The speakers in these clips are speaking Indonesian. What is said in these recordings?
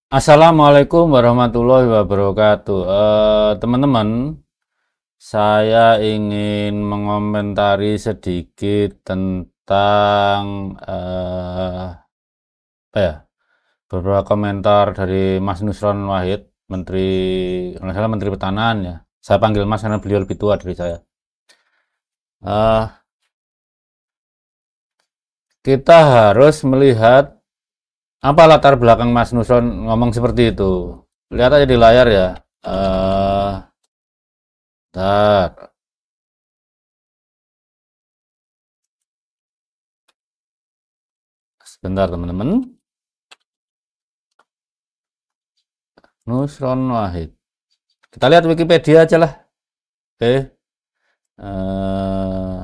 Assalamualaikum warahmatullahi wabarakatuh. Teman-teman, saya ingin mengomentari sedikit tentang apa ya, beberapa komentar dari Mas Nusron Wahid, Menteri, kalau nggak salah Menteri Pertanian ya. Saya panggil Mas karena beliau lebih tua dari saya. Eh, kita harus melihat apa latar belakang Mas Nusron ngomong seperti itu. Lihat aja di layar ya. Eh, Bentar. Sebentar teman-teman. Nusron Wahid. Kita lihat Wikipedia aja lah. Oke. Eh,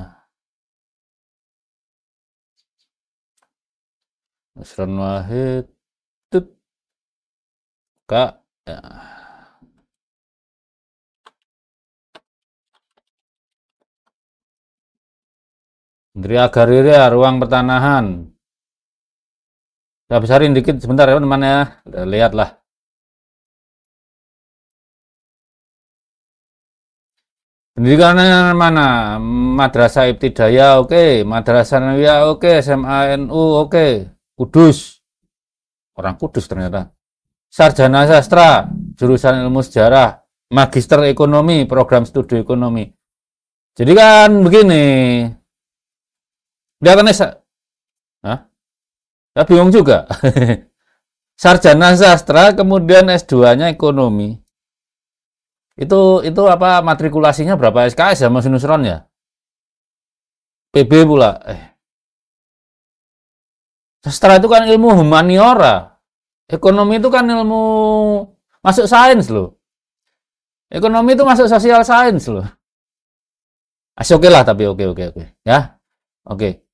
Nusron Wahid. Tut. Kak. Ya. Menteri Agraria, Ruang Pertanahan. Saya besarin dikit sebentar ya teman ya. Lihatlah. Pendidikannya mana? Madrasah Ibtidaya oke, Madrasah Nawiyah oke, SMA NU oke, Kudus. Orang Kudus ternyata. Sarjana Sastra, jurusan Ilmu Sejarah, Magister Ekonomi, program studi ekonomi. Jadi kan begini. Dia kan Hah? Ya bingung juga. Sarjana Sastra kemudian S2-nya ekonomi. Itu apa matrikulasinya berapa SKS ya Mas Nusron ya? PB pula. Sastra itu kan ilmu humaniora. Ekonomi itu kan ilmu masuk sains loh. Ekonomi itu masuk sosial sains loh. Oke lah tapi oke ya. Oke.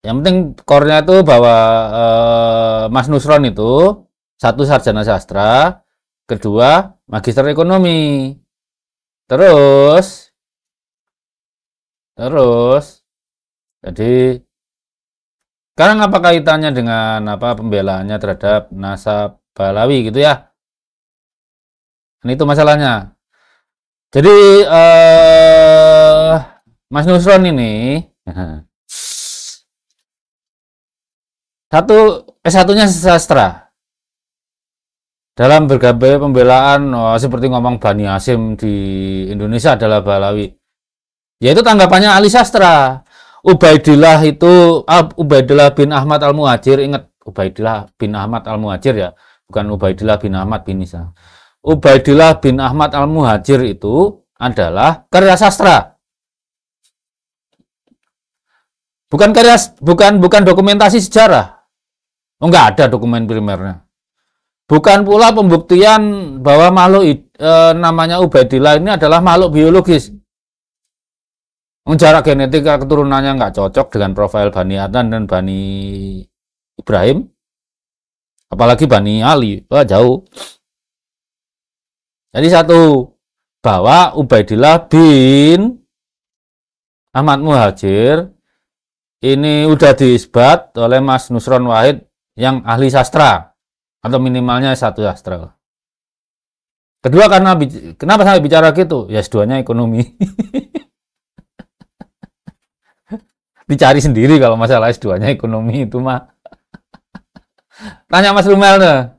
Yang penting core-nya itu bahwa Mas Nusron itu satu sarjana sastra, kedua magister ekonomi. Terus jadi sekarang apa kaitannya dengan apa pembelaannya terhadap Nasabalawi gitu ya? Ini itu masalahnya. Jadi Mas Nusron ini S1-nya sastra. Dalam berbagai pembelaan seperti ngomong Bani Hasyim di Indonesia adalah Balawi. Yaitu tanggapannya ahli sastra. Ubaidillah bin Ahmad Al-Muhajir, ingat Ubaidillah bin Ahmad Al-Muhajir ya, bukan Ubaidillah bin Ahmad bin Isa. Ubaidillah bin Ahmad Al-Muhajir itu adalah karya sastra. Bukan dokumentasi sejarah. Enggak ada dokumen primernya. Bukan pula pembuktian bahwa makhluk namanya Ubaidillah ini adalah makhluk biologis. Jarak genetika keturunannya nggak cocok dengan profil Bani Adnan dan Bani Ibrahim. Apalagi Bani Ali. Wah, jauh. Jadi satu, bahwa Ubaidillah bin Ahmad Muhajir ini udah diisbat oleh Mas Nusron Wahid yang ahli sastra. Atau minimalnya satu sastra. Kedua, kenapa saya bicara gitu? Ya S2-nya ekonomi. Dicari sendiri kalau masalah S2-nya ekonomi itu mah. Tanya Mas Rumel tuh.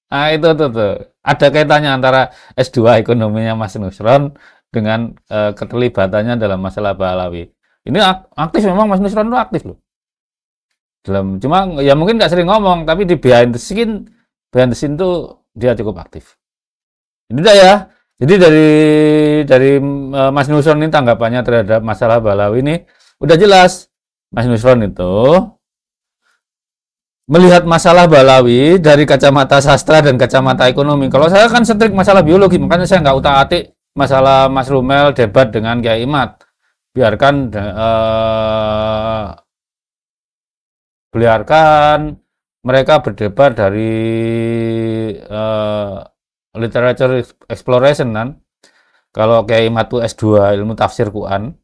Nah, itu tuh. Ada kaitannya antara S2 ekonominya Mas Nusron dengan keterlibatannya dalam masalah Balawi. Ini aktif memang Mas Nusron itu aktif loh. Cuma ya mungkin nggak sering ngomong, tapi di behind the scene tuh dia cukup aktif. Ini udah ya. Jadi dari Mas Nusron ini tanggapannya terhadap masalah Balawi ini udah jelas. Mas Nusron itu melihat masalah Balawi dari kacamata sastra dan kacamata ekonomi. Kalau saya kan setrik masalah biologi, makanya saya nggak utak-atik masalah Mas Rumel debat dengan Kiai Imad. Biarkan mereka berdebat dari literature exploration kan. Kalau Kiai Imad itu S2 ilmu tafsir Quran.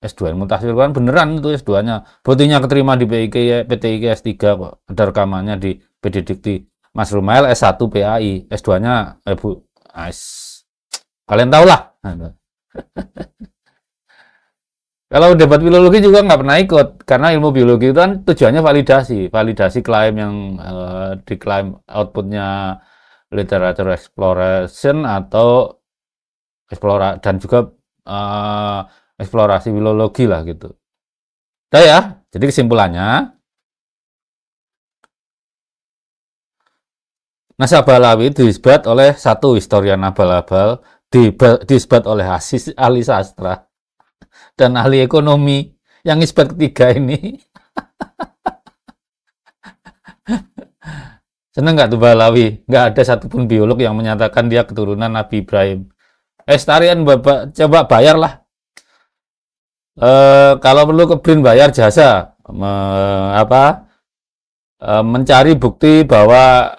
S2 ilmu tafsir Quran beneran itu S2-nya. Buktinya keterima di PTIK S3 kok. Ada rekamannya di PD Dikti. Mas Rumail S1 PAI, S2-nya Bu. Kalian tahu lah. Kalau debat filologi juga nggak pernah ikut, karena ilmu biologi itu kan tujuannya validasi klaim yang diklaim outputnya literature exploration atau dan juga eksplorasi filologi lah gitu. Udah ya, jadi kesimpulannya, nasabah Balawi diisbat oleh satu historian abal-abal, diisbat oleh ahli sastra, dan ahli ekonomi. Yang isbat ketiga ini seneng nggak tuh Balawi? Nggak ada satupun biolog yang menyatakan dia keturunan Nabi Ibrahim. Tarian Bapak coba bayar lah. Kalau perlu ke BRIN bayar jasa mencari bukti bahwa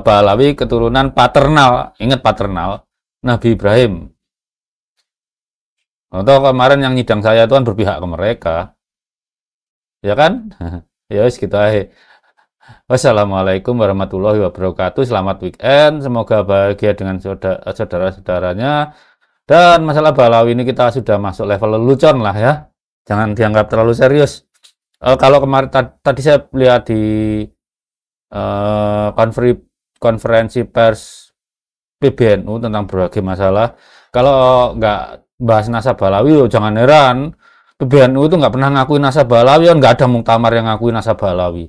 Balawi keturunan paternal, ingat paternal, Nabi Ibrahim. Atau kemarin yang nyidang saya itu kan berpihak ke mereka, ya kan? Ya wis gitu aja. Wassalamualaikum warahmatullahi wabarakatuh. Selamat weekend, semoga bahagia dengan saudara-saudaranya. Dan masalah Balawi ini kita sudah masuk level lelucon lah ya, jangan dianggap terlalu serius. Kalau kemarin tadi saya lihat di konferensi pers PBNU tentang berbagai masalah, kalau nggak bahas nasabah Balawi, jangan heran. PBNU itu nggak pernah ngakuin nasabah Balawi, nggak ada muktamar yang ngakuin nasabah Balawi.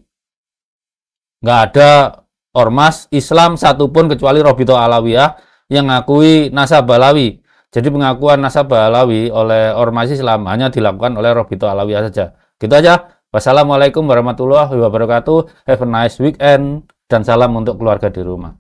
Nggak ada ormas Islam satupun kecuali Robito Alawiyah yang ngakui nasabah Balawi. Jadi pengakuan nasabah Balawi oleh ormas Islam hanya dilakukan oleh Robito Alawiyah saja. Gitu aja. Wassalamualaikum warahmatullahi wabarakatuh. Have a nice weekend dan salam untuk keluarga di rumah.